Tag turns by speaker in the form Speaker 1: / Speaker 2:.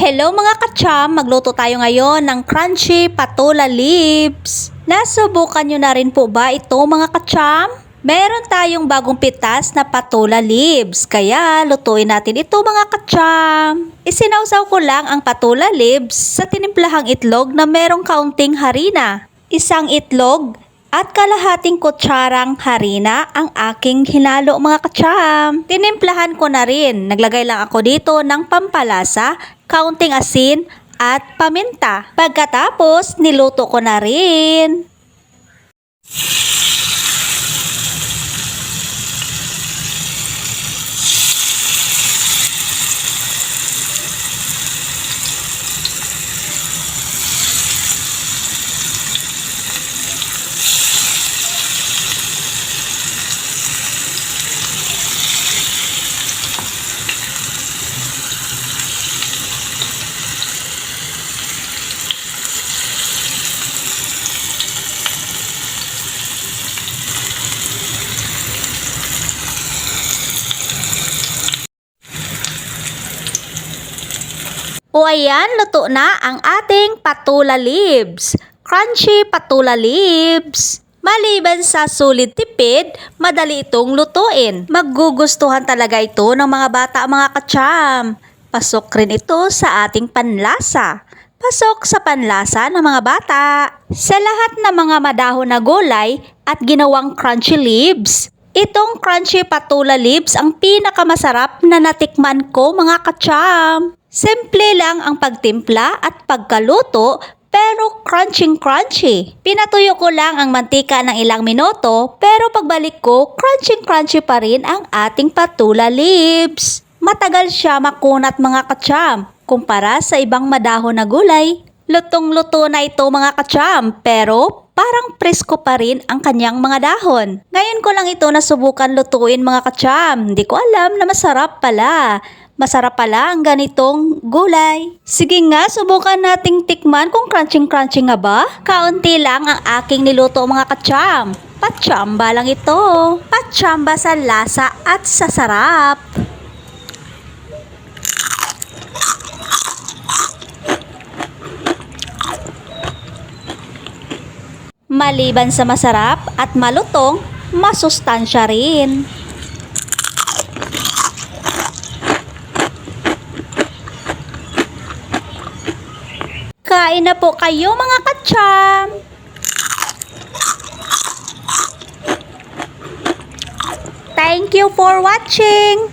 Speaker 1: Hello mga kacham! Magluto tayo ngayon ng crunchy patula leaves. Nasubukan nyo na rin po ba ito mga kacham? Meron tayong bagong pitas na patula leaves, kaya lutuin natin ito mga kacham. Isinawsaw ko lang ang patula leaves sa tinimplahang itlog na merong kaunting harina. Isang itlog at kalahating kutsarang harina ang aking hinalo mga kacham. Tinimplahan ko na rin. Naglagay lang ako dito ng pampalasa, kaunting asin at paminta. Pagkatapos, niluto ko na rin. O ayan, luto na ang ating patula leaves. Crunchy patula leaves. Maliban sa sulit tipid, madali itong lutuin. Maggugustuhan talaga ito ng mga bata mga kacham. Pasok rin ito sa ating panlasa. Pasok sa panlasa ng mga bata. Sa lahat ng mga madahon na gulay at ginawang crunchy leaves, itong crunchy patula leaves ang pinakamasarap na natikman ko mga kacham. Simple lang ang pagtimpla at pagkaluto pero crunchy. Pinatuyo ko lang ang mantika ng ilang minuto pero pagbalik ko crunchy pa rin ang ating patula leaves. Matagal siya makunat mga kacham kumpara sa ibang madahon na gulay. Lutong-luto na ito mga kacham pero parang presko pa rin ang kanyang mga dahon. Ngayon ko lang ito nasubukan lutuin mga kacham. Hindi ko alam na masarap pala. Masarap pala ang ganitong gulay. Sige nga, subukan nating tikman kung crunchy nga ba. Kaunti lang ang aking niluto mga kacham. Patsamba lang ito. Patsamba sa lasa at sa sarap. Maliban sa masarap at malutong, masustansya rin. Kain na po kayo mga kacham! Thank you for watching!